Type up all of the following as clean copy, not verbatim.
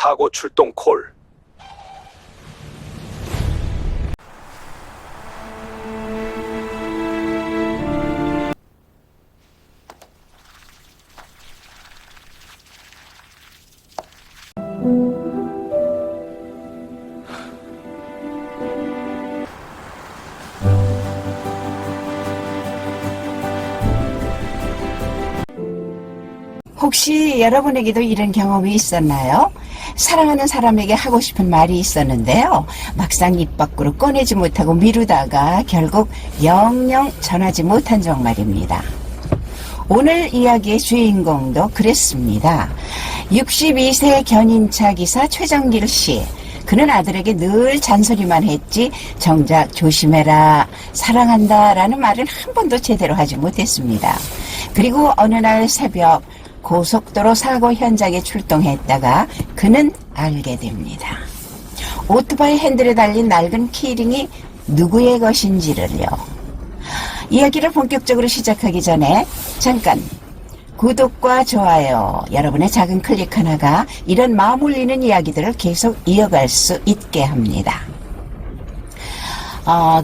사고 출동 콜. 혹시 여러분에게도 이런 경험이 있었나요? 사랑하는 사람에게 하고 싶은 말이 있었는데요. 막상 입 밖으로 꺼내지 못하고 미루다가 결국 영영 전하지 못한 적 말입니다. 오늘 이야기의 주인공도 그랬습니다. 62세 견인차 기사 최정길 씨. 그는 아들에게 늘 잔소리만 했지 정작 조심해라, 사랑한다 라는 말은 한 번도 제대로 하지 못했습니다. 그리고 어느 날 새벽 고속도로 사고 현장에 출동했다가 그는 알게 됩니다. 오토바이 핸들에 달린 낡은 키링이 누구의 것인지를요. 이야기를 본격적으로 시작하기 전에 잠깐 구독과 좋아요, 여러분의 작은 클릭 하나가 이런 마음 울리는 이야기들을 계속 이어갈 수 있게 합니다.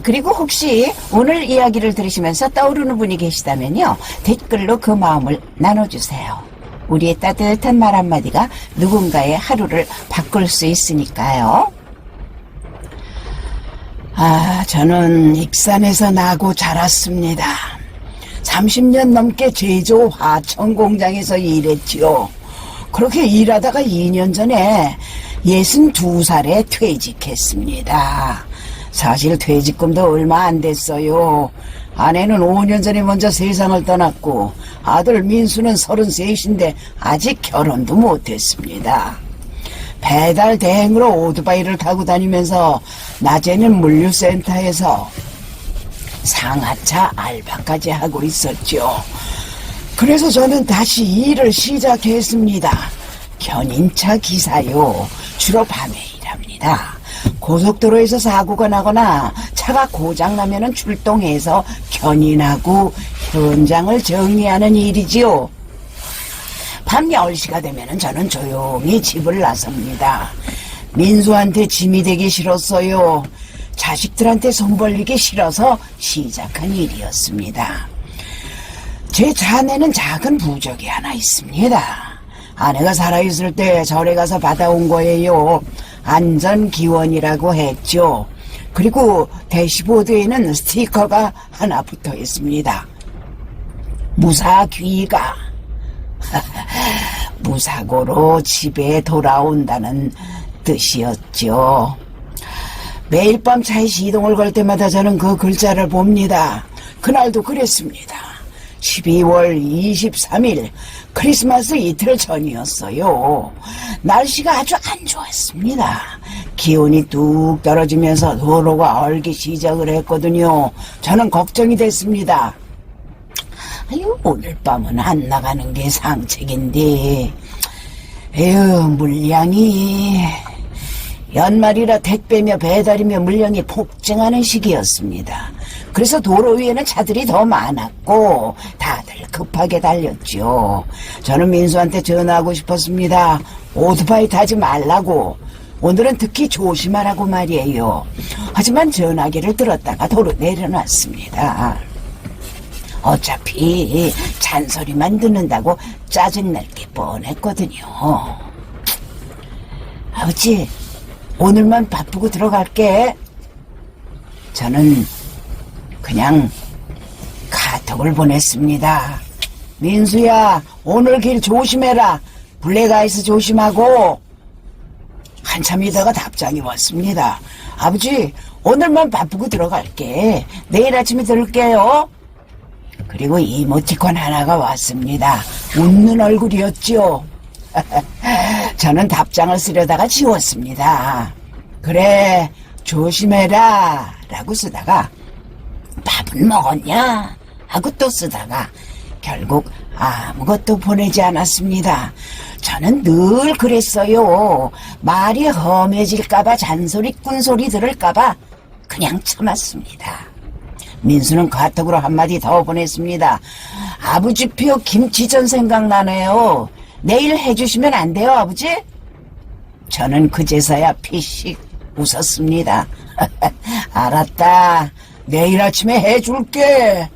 그리고 혹시 오늘 이야기를 들으시면서 떠오르는 분이 계시다면요, 댓글로 그 마음을 나눠주세요. 우리의 따뜻한 말 한마디가 누군가의 하루를 바꿀 수 있으니까요. 저는 익산에서 나고 자랐습니다. 30년 넘게 제조 화천 공장에서 일했지요. 그렇게 일하다가 2년 전에 62살에 퇴직했습니다. 사실 퇴직금도 얼마 안 됐어요. 아내는 5년 전에 먼저 세상을 떠났고 아들 민수는 33인데 아직 결혼도 못했습니다. 배달 대행으로 오토바이를 타고 다니면서 낮에는 물류센터에서 상하차 알바까지 하고 있었죠. 그래서 저는 다시 일을 시작했습니다. 견인차 기사요. 주로 밤에 일합니다. 고속도로에서 사고가 나거나 차가 고장나면 출동해서 견인하고 현장을 정리하는 일이지요. 밤 10시가 되면 저는 조용히 집을 나섭니다. 민수한테 짐이 되기 싫었어요. 자식들한테 손 벌리기 싫어서 시작한 일이었습니다. 제 자네는 작은 부적이 하나 있습니다. 아내가 살아있을 때 절에 가서 받아온 거예요. 안전기원이라고 했죠. 그리고 대시보드에는 스티커가 하나 붙어 있습니다. 무사귀가. 무사고로 집에 돌아온다는 뜻이었죠. 매일 밤 차에 시동을 걸 때마다 저는 그 글자를 봅니다. 그날도 그랬습니다. 12월 23일 크리스마스 이틀 전이었어요. 날씨가 아주 안 좋았습니다. 기온이 뚝 떨어지면서 도로가 얼기 시작을 했거든요. 저는 걱정이 됐습니다. 오늘 밤은 안 나가는 게 상책인데 물량이 연말이라 택배며 배달이며 물량이 폭증하는 시기였습니다. 그래서 도로 위에는 차들이 더 많았고 다들 급하게 달렸죠. 저는 민수한테 전화하고 싶었습니다. 오토바이 타지 말라고, 오늘은 특히 조심하라고 말이에요. 하지만 전화기를 들었다가 도로 내려놨습니다. 어차피 잔소리만 듣는다고 짜증날 게 뻔했거든요. 아버지, 오늘만 바쁘고 들어갈게. 저는 그냥 카톡을 보냈습니다. 민수야, 오늘 길 조심해라. 블랙아이스 조심하고. 한참 있다가 답장이 왔습니다. 아버지, 오늘만 바쁘고 들어갈게. 내일 아침에 들을게요. 그리고 이모티콘 하나가 왔습니다. 웃는 얼굴이었죠. 저는 답장을 쓰려다가 지웠습니다. 그래, 조심해라 라고 쓰다가 밥은 먹었냐 하고 또 쓰다가 결국 아무것도 보내지 않았습니다. 저는 늘 그랬어요. 말이 험해질까봐, 잔소리 꾼소리 들을까봐 그냥 참았습니다. 민수는 카톡으로 한마디 더 보냈습니다. 아버지표 김치전 생각나네요. 내일 해주시면 안 돼요, 아버지? 저는 그제서야 피식 웃었습니다. 알았다. 내일 아침에 해줄게.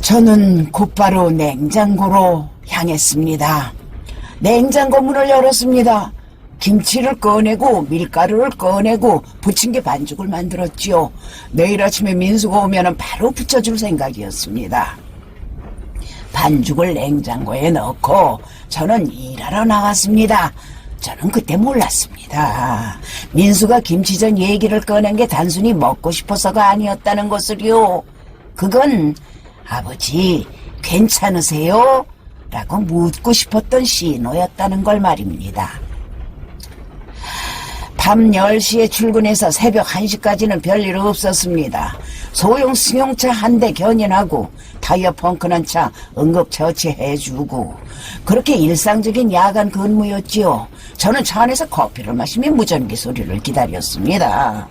저는 곧바로 냉장고로 향했습니다. 냉장고 문을 열었습니다. 김치를 꺼내고 밀가루를 꺼내고 부침개 반죽을 만들었지요. 내일 아침에 민수가 오면 바로 부쳐줄 생각이었습니다. 반죽을 냉장고에 넣고 저는 일하러 나갔습니다. 저는 그때 몰랐습니다. 민수가 김치전 얘기를 꺼낸 게 단순히 먹고 싶어서가 아니었다는 것을요. 그건 아버지 괜찮으세요? 라고 묻고 싶었던 신호였다는 걸 말입니다. 밤 10시에 출근해서 새벽 1시까지는 별일 없었습니다. 소형 승용차 한 대 견인하고 타이어 펑크난 차 응급처치해주고 그렇게 일상적인 야간 근무였지요. 저는 차 안에서 커피를 마시며 무전기 소리를 기다렸습니다.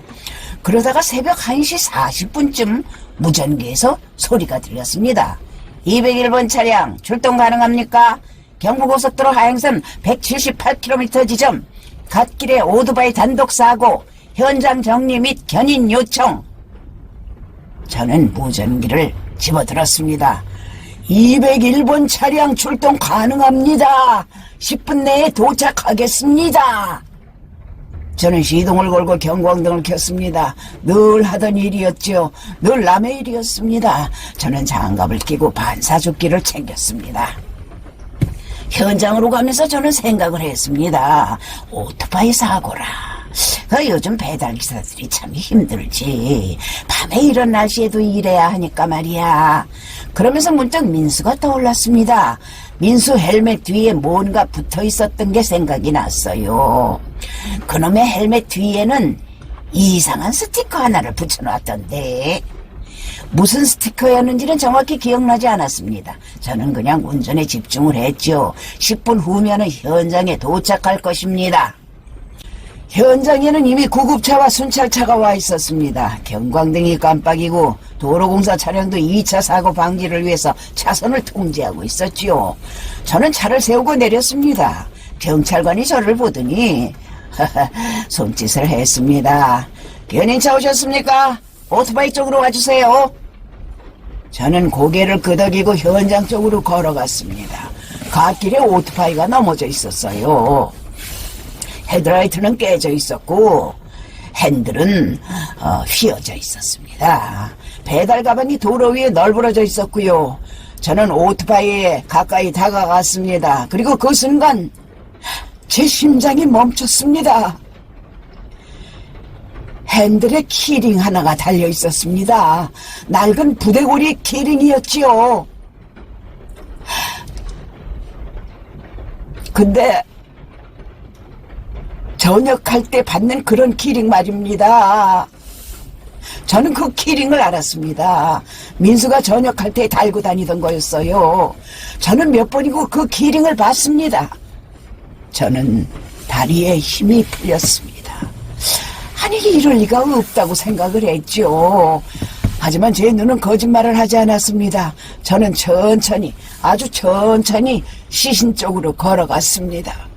그러다가 새벽 1시 40분쯤 무전기에서 소리가 들렸습니다. 201번 차량 출동 가능합니까? 경부고속도로 하행선 178km 지점 갓길에 오토바이 단독 사고 현장 정리 및 견인 요청. 저는 무전기를 집어들었습니다. 201번 차량 출동 가능합니다. 10분 내에 도착하겠습니다. 저는 시동을 걸고 경광등을 켰습니다. 늘 하던 일이었죠. 늘 남의 일이었습니다. 저는 장갑을 끼고 반사조끼를 챙겼습니다. 현장으로 가면서 저는 생각을 했습니다. 오토바이 사고라. 요즘 배달기사들이 참 힘들지. 밤에 이런 날씨에도 일해야 하니까 말이야. 그러면서 문득 민수가 떠올랐습니다. 민수 헬멧 뒤에 뭔가 붙어 있었던 게 생각이 났어요. 그놈의 헬멧 뒤에는 이상한 스티커 하나를 붙여놨던데 무슨 스티커였는지는 정확히 기억나지 않았습니다. 저는 그냥 운전에 집중을 했죠. 10분 후면은 현장에 도착할 것입니다. 현장에는 이미 구급차와 순찰차가 와 있었습니다. 경광등이 깜빡이고 도로공사 차량도 2차 사고 방지를 위해서 차선을 통제하고 있었지요. 저는 차를 세우고 내렸습니다. 경찰관이 저를 보더니 손짓을 했습니다. 견인차 오셨습니까? 오토바이 쪽으로 와주세요. 저는 고개를 끄덕이고 현장 쪽으로 걸어갔습니다. 갓길에 오토바이가 넘어져 있었어요. 헤드라이트는 깨져 있었고 핸들은 휘어져 있었습니다. 배달 가방이 도로 위에 널브러져 있었고요. 저는 오토바이에 가까이 다가갔습니다. 그리고 그 순간 제 심장이 멈췄습니다. 핸들에 키링 하나가 달려 있었습니다. 낡은 부대고리 키링이었지요. 근데 전역할 때 받는 그런 키링 말입니다. 저는 그 키링을 알았습니다. 민수가 전역할 때 달고 다니던 거였어요. 저는 몇 번이고 그 키링을 봤습니다. 저는 다리에 힘이 풀렸습니다. 아니 이럴 리가 없다고 생각을 했죠. 하지만 제 눈은 거짓말을 하지 않았습니다. 저는 천천히 아주 천천히 시신 쪽으로 걸어갔습니다.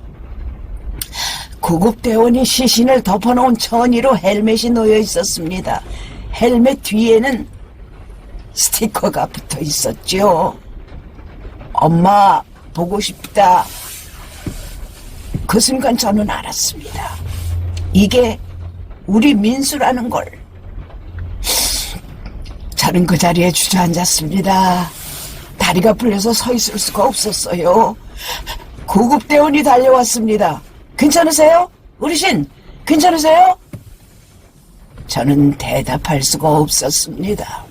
구급대원이 시신을 덮어놓은 천의로 헬멧이 놓여 있었습니다. 헬멧 뒤에는 스티커가 붙어 있었죠. 엄마 보고 싶다. 그 순간 저는 알았습니다. 이게 우리 민수라는 걸. 저는 그 자리에 주저앉았습니다. 다리가 풀려서 서 있을 수가 없었어요. 구급대원이 달려왔습니다. 괜찮으세요? 어르신, 괜찮으세요? 저는 대답할 수가 없었습니다.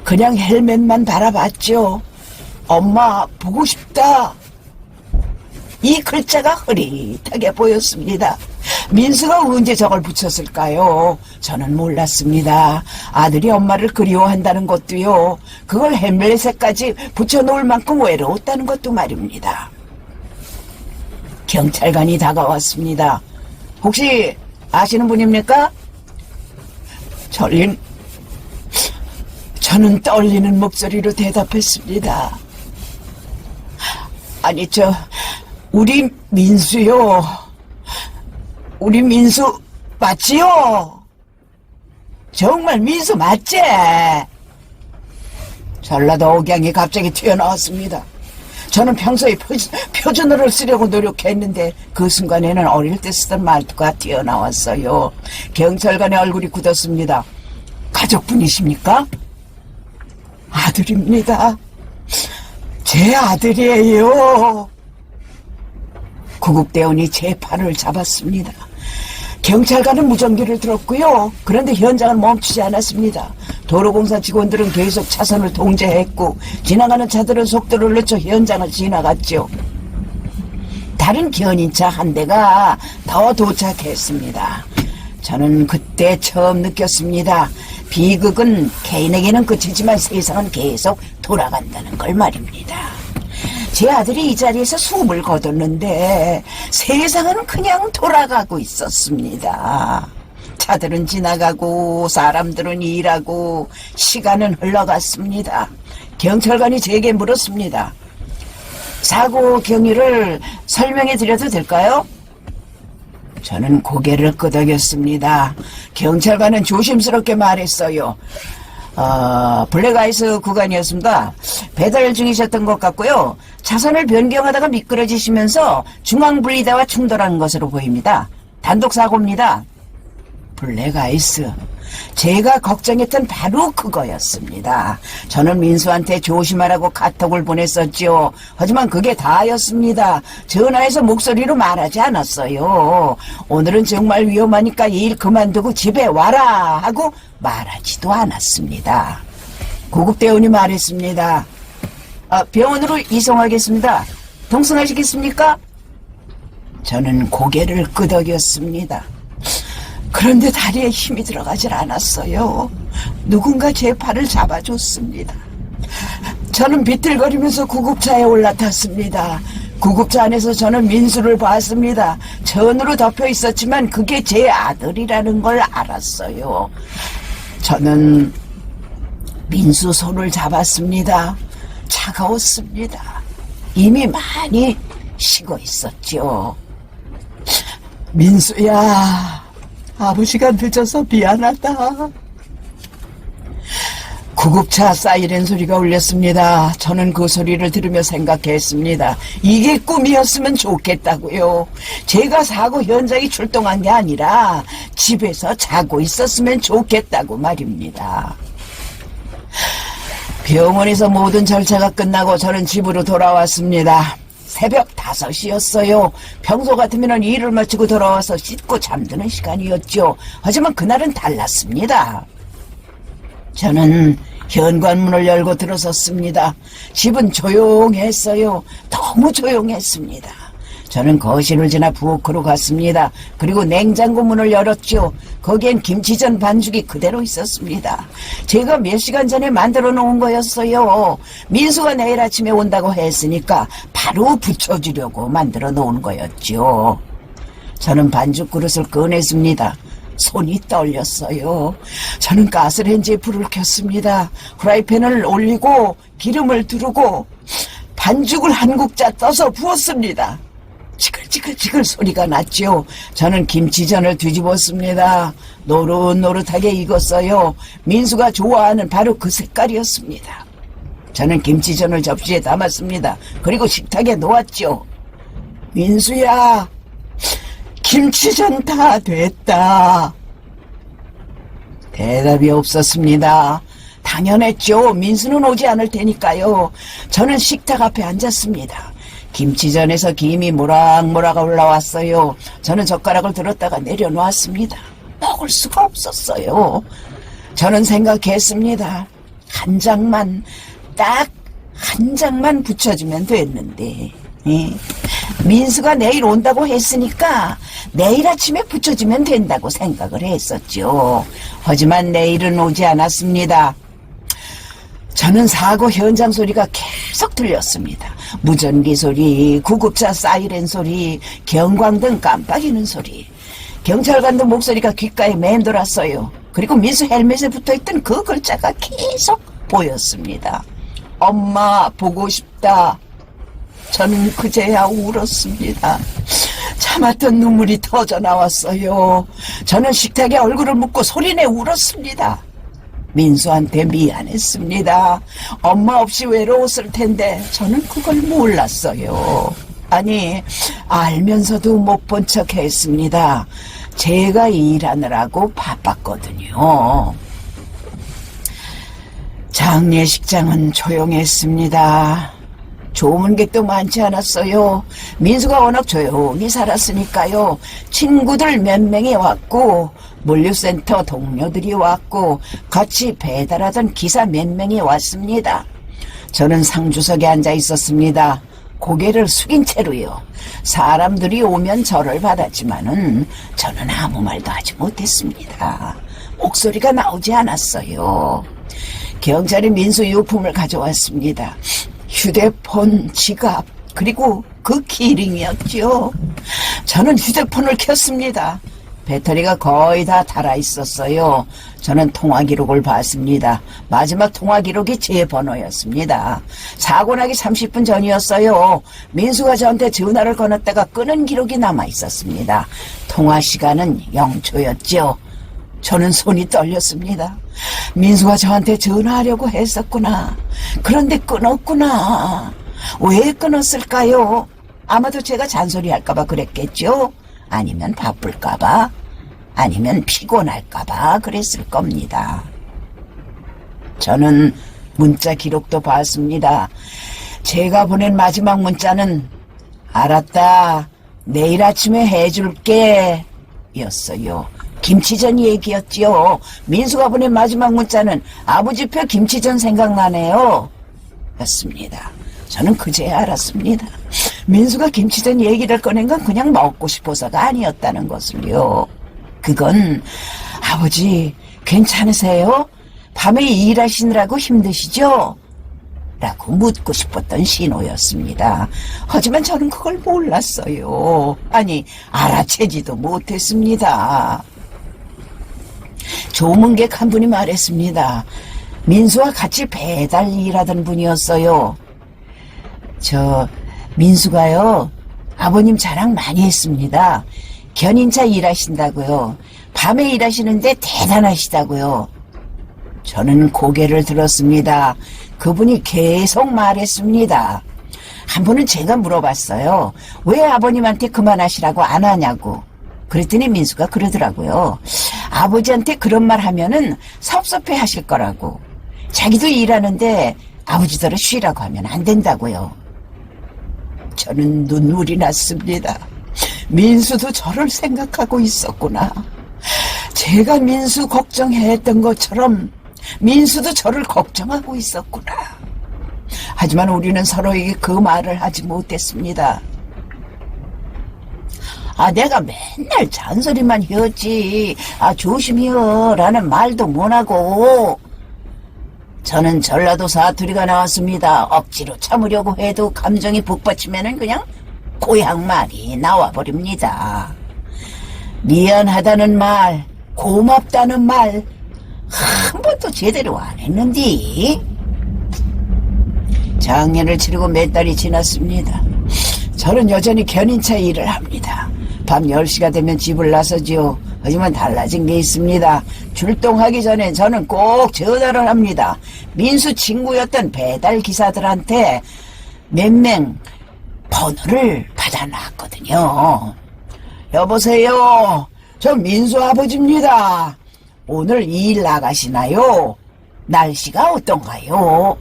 그냥 헬멧만 바라봤죠. 엄마 보고 싶다. 이 글자가 흐릿하게 보였습니다. 민수가 언제 저걸 붙였을까요? 저는 몰랐습니다. 아들이 엄마를 그리워한다는 것도요. 그걸 헬멧에까지 붙여놓을 만큼 외로웠다는 것도 말입니다. 경찰관이 다가왔습니다. 혹시 아시는 분입니까? 저는 떨리는 목소리로 대답했습니다. 아니 우리 민수요. 우리 민수 맞지요? 정말 민수 맞지? 전라도 억양이 갑자기 튀어나왔습니다. 저는 평소에 표준어를 쓰려고 노력했는데 그 순간에는 어릴 때 쓰던 말투가 튀어나왔어요. 경찰관의 얼굴이 굳었습니다. 가족분이십니까? 아들입니다. 제 아들이에요. 구급대원이 제 팔을 잡았습니다. 경찰관은 무전기를 들었고요. 그런데 현장은 멈추지 않았습니다. 도로공사 직원들은 계속 차선을 통제했고 지나가는 차들은 속도를 늦춰 현장을 지나갔죠. 다른 견인차 한 대가 더 도착했습니다. 저는 그때 처음 느꼈습니다. 비극은 개인에게는 그치지만 세상은 계속 돌아간다는 걸 말입니다. 제 아들이 이 자리에서 숨을 거뒀는데 세상은 그냥 돌아가고 있었습니다. 차들은 지나가고 사람들은 일하고 시간은 흘러갔습니다. 경찰관이 제게 물었습니다. 사고 경위를 설명해 드려도 될까요? 저는 고개를 끄덕였습니다. 경찰관은 조심스럽게 말했어요. 블랙아이스 구간이었습니다. 배달 중이셨던 것 같고요. 차선을 변경하다가 미끄러지시면서 중앙분리대와 충돌한 것으로 보입니다. 단독사고입니다. 블랙아이스. 제가 걱정했던 바로 그거였습니다. 저는 민수한테 조심하라고 카톡을 보냈었죠. 하지만 그게 다였습니다. 전화해서 목소리로 말하지 않았어요. 오늘은 정말 위험하니까 일 그만두고 집에 와라 하고 말하지도 않았습니다. 구급대원이 말했습니다. 병원으로 이송하겠습니다. 동승하시겠습니까? 저는 고개를 끄덕였습니다. 그런데 다리에 힘이 들어가질 않았어요. 누군가 제 팔을 잡아줬습니다. 저는 비틀거리면서 구급차에 올라탔습니다. 구급차 안에서 저는 민수를 봤습니다. 천으로 덮여 있었지만 그게 제 아들이라는 걸 알았어요. 저는 민수 손을 잡았습니다. 차가웠습니다. 이미 많이 식어 있었죠. 민수야, 아버지가 늦어서 미안하다. 구급차 사이렌 소리가 울렸습니다. 저는 그 소리를 들으며 생각했습니다. 이게 꿈이었으면 좋겠다고요. 제가 사고 현장에 출동한 게 아니라 집에서 자고 있었으면 좋겠다고 말입니다. 병원에서 모든 절차가 끝나고 저는 집으로 돌아왔습니다. 새벽 5시였어요. 평소 같으면 일을 마치고 돌아와서 씻고 잠드는 시간이었죠. 하지만 그날은 달랐습니다. 저는 현관문을 열고 들어섰습니다. 집은 조용했어요. 너무 조용했습니다. 저는 거실을 지나 부엌으로 갔습니다. 그리고 냉장고 문을 열었죠. 거기엔 김치전 반죽이 그대로 있었습니다. 제가 몇 시간 전에 만들어 놓은 거였어요. 민수가 내일 아침에 온다고 했으니까 바로 부쳐주려고 만들어 놓은 거였죠. 저는 반죽 그릇을 꺼냈습니다. 손이 떨렸어요. 저는 가스레인지에 불을 켰습니다. 프라이팬을 올리고 기름을 두르고 반죽을 한 국자 떠서 부었습니다. 지글지글 소리가 났죠. 저는 김치전을 뒤집었습니다. 노릇노릇하게 익었어요. 민수가 좋아하는 바로 그 색깔이었습니다. 저는 김치전을 접시에 담았습니다. 그리고 식탁에 놓았죠. 민수야, 김치전 다 됐다. 대답이 없었습니다. 당연했죠. 민수는 오지 않을 테니까요. 저는 식탁 앞에 앉았습니다. 김치전에서 김이 모락모락 올라왔어요. 저는 젓가락을 들었다가 내려놓았습니다. 먹을 수가 없었어요. 저는 생각했습니다. 한 장만, 딱 한 장만 붙여주면 됐는데. 민수가 내일 온다고 했으니까 내일 아침에 붙여주면 된다고 생각을 했었죠. 하지만 내일은 오지 않았습니다. 저는 사고 현장 소리가 계속 들렸습니다. 무전기 소리, 구급차 사이렌 소리, 경광등 깜빡이는 소리. 경찰관도 목소리가 귓가에 맴돌았어요. 그리고 민수 헬멧에 붙어있던 그 글자가 계속 보였습니다. 엄마 보고 싶다. 저는 그제야 울었습니다. 참았던 눈물이 터져 나왔어요. 저는 식탁에 얼굴을 묻고 소리내 울었습니다. 민수한테 미안했습니다. 엄마 없이 외로웠을 텐데 저는 그걸 몰랐어요. 아니, 알면서도 못 본 척 했습니다. 제가 일하느라고 바빴거든요. 장례식장은 조용했습니다. 조문객도 많지 않았어요. 민수가 워낙 조용히 살았으니까요. 친구들 몇 명이 왔고, 물류센터 동료들이 왔고, 같이 배달하던 기사 몇 명이 왔습니다. 저는 상주석에 앉아 있었습니다. 고개를 숙인 채로요. 사람들이 오면 절을 받았지만은 저는 아무 말도 하지 못했습니다. 목소리가 나오지 않았어요. 경찰이 민수 유품을 가져왔습니다. 휴대폰, 지갑, 그리고 그 키링이었죠. 저는 휴대폰을 켰습니다. 배터리가 거의 다 닳아 있었어요. 저는 통화 기록을 봤습니다. 마지막 통화 기록이 제 번호였습니다. 사고 나기 30분 전이었어요. 민수가 저한테 전화를 걸었다가 끊은 기록이 남아 있었습니다. 통화 시간은 0초였죠. 저는 손이 떨렸습니다. 민수가 저한테 전화하려고 했었구나. 그런데 끊었구나. 왜 끊었을까요? 아마도 제가 잔소리할까봐 그랬겠죠? 아니면 바쁠까봐? 아니면 피곤할까봐 그랬을 겁니다. 저는 문자 기록도 봤습니다. 제가 보낸 마지막 문자는 알았다. 내일 아침에 해줄게 였어요. 김치전 얘기였지요. 민수가 보낸 마지막 문자는 아버지표 김치전 생각나네요 였습니다. 저는 그제야 알았습니다. 민수가 김치전 얘기를 꺼낸 건 그냥 먹고 싶어서가 아니었다는 것을요. 그건 아버지 괜찮으세요? 밤에 일하시느라고 힘드시죠? 라고 묻고 싶었던 신호였습니다. 하지만 저는 그걸 몰랐어요. 아니, 알아채지도 못했습니다. 조문객 한 분이 말했습니다. 민수와 같이 배달 일하던 분이었어요. 민수가요, 아버님 자랑 많이 했습니다. 견인차 일하신다고요. 밤에 일하시는데 대단하시다고요. 저는 고개를 들었습니다. 그분이 계속 말했습니다. 한 번은 제가 물어봤어요. 왜 아버님한테 그만하시라고 안 하냐고. 그랬더니 민수가 그러더라고요. 아버지한테 그런 말 하면은 섭섭해 하실 거라고. 자기도 일하는데 아버지더러 쉬라고 하면 안 된다고요. 저는 눈물이 났습니다. 민수도 저를 생각하고 있었구나. 제가 민수 걱정했던 것처럼 민수도 저를 걱정하고 있었구나. 하지만 우리는 서로에게 그 말을 하지 못했습니다. 내가 맨날 잔소리만 했지. 조심해요 라는 말도 못하고. 저는 전라도 사투리가 나왔습니다. 억지로 참으려고 해도 감정이 북받치면은 그냥 고향 말이 나와버립니다. 미안하다는 말, 고맙다는 말 한 번도 제대로 안 했는데. 장례를 치르고 몇 달이 지났습니다. 저는 여전히 견인차 일을 합니다. 밤 10시가 되면 집을 나서지요. 하지만 달라진 게 있습니다. 출동하기 전에 저는 꼭 전화를 합니다. 민수 친구였던 배달 기사들한테 몇 명 번호를 받아놨거든요. 여보세요. 저 민수 아버지입니다. 오늘 일 나가시나요? 날씨가 어떤가요?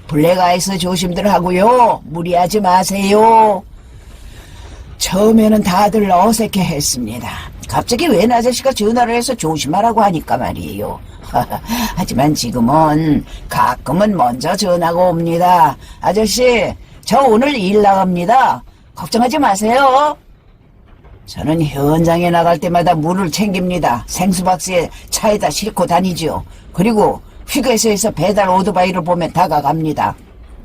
블랙아이스 조심들 하고요. 무리하지 마세요. 처음에는 다들 어색해 했습니다. 갑자기 웬 아저씨가 전화를 해서 조심하라고 하니까 말이에요. 하지만 지금은 가끔은 먼저 전화가 옵니다. 아저씨, 저 오늘 일 나갑니다. 걱정하지 마세요. 저는 현장에 나갈 때마다 물을 챙깁니다. 생수박스에 차에다 싣고 다니죠. 그리고 휴게소에서 배달 오토바이를 보면 다가갑니다.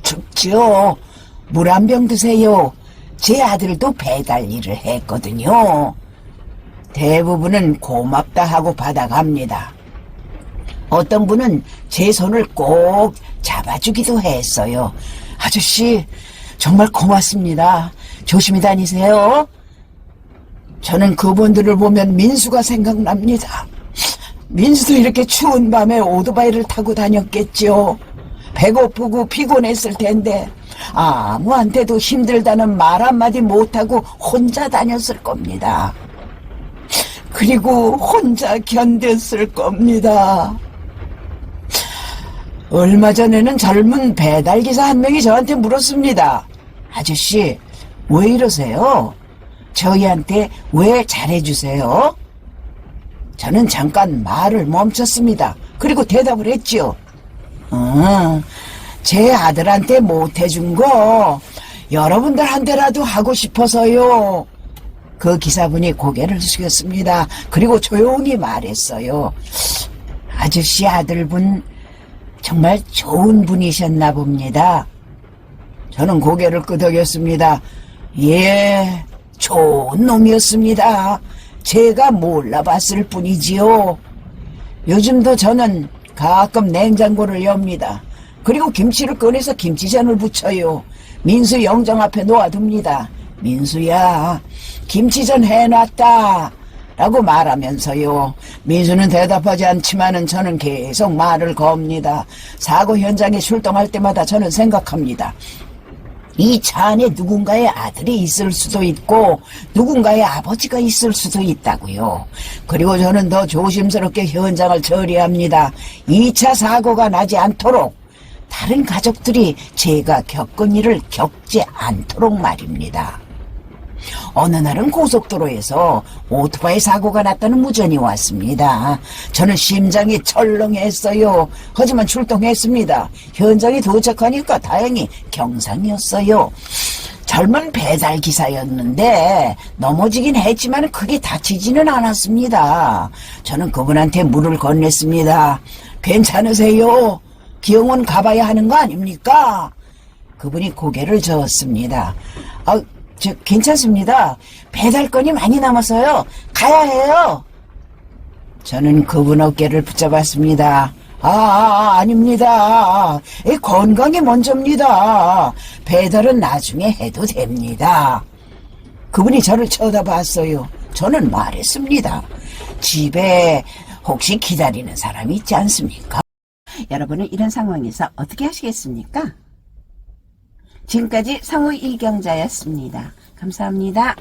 춥죠? 물 한 병 드세요. 제 아들도 배달 일을 했거든요. 대부분은 고맙다 하고 받아갑니다. 어떤 분은 제 손을 꼭 잡아주기도 했어요. 아저씨, 정말 고맙습니다. 조심히 다니세요. 저는 그분들을 보면 민수가 생각납니다. 민수도 이렇게 추운 밤에 오토바이를 타고 다녔겠죠. 배고프고 피곤했을 텐데 아무한테도 힘들다는 말 한마디 못하고 혼자 다녔을 겁니다. 그리고 혼자 견뎠을 겁니다. 얼마 전에는 젊은 배달기사 한 명이 저한테 물었습니다. 아저씨, 왜 이러세요? 저희한테 왜 잘해주세요? 저는 잠깐 말을 멈췄습니다. 그리고 대답을 했죠. 제 아들한테 못해준 거 여러분들한테라도 하고 싶어서요. 그 기사분이 고개를 숙였습니다. 그리고 조용히 말했어요. 아저씨 아들분 정말 좋은 분이셨나 봅니다. 저는 고개를 끄덕였습니다. 예, 좋은 놈이었습니다. 제가 몰라봤을 뿐이지요. 요즘도 저는 가끔 냉장고를 엽니다. 그리고 김치를 꺼내서 김치전을 부쳐요. 민수 영정 앞에 놓아둡니다. 민수야, 김치전 해놨다 라고 말하면서요. 민수는 대답하지 않지만은 저는 계속 말을 겁니다. 사고 현장에 출동할 때마다 저는 생각합니다. 이 차 안에 누군가의 아들이 있을 수도 있고 누군가의 아버지가 있을 수도 있다고요. 그리고 저는 더 조심스럽게 현장을 처리합니다. 2차 사고가 나지 않도록, 다른 가족들이 제가 겪은 일을 겪지 않도록 말입니다. 어느 날은 고속도로에서 오토바이 사고가 났다는 무전이 왔습니다. 저는 심장이 철렁했어요. 하지만 출동했습니다. 현장에 도착하니까 다행히 경상이었어요. 젊은 배달기사였는데 넘어지긴 했지만 크게 다치지는 않았습니다. 저는 그분한테 물을 건넸습니다. 괜찮으세요? 기영원 가봐야 하는 거 아닙니까? 그분이 고개를 저었습니다. 괜찮습니다. 배달건이 많이 남아서요. 가야 해요. 저는 그분 어깨를 붙잡았습니다. 아닙니다. 건강이 먼저입니다. 배달은 나중에 해도 됩니다. 그분이 저를 쳐다봤어요. 저는 말했습니다. 집에 혹시 기다리는 사람이 있지 않습니까? 여러분은 이런 상황에서 어떻게 하시겠습니까? 지금까지 성우 이경자였습니다. 감사합니다.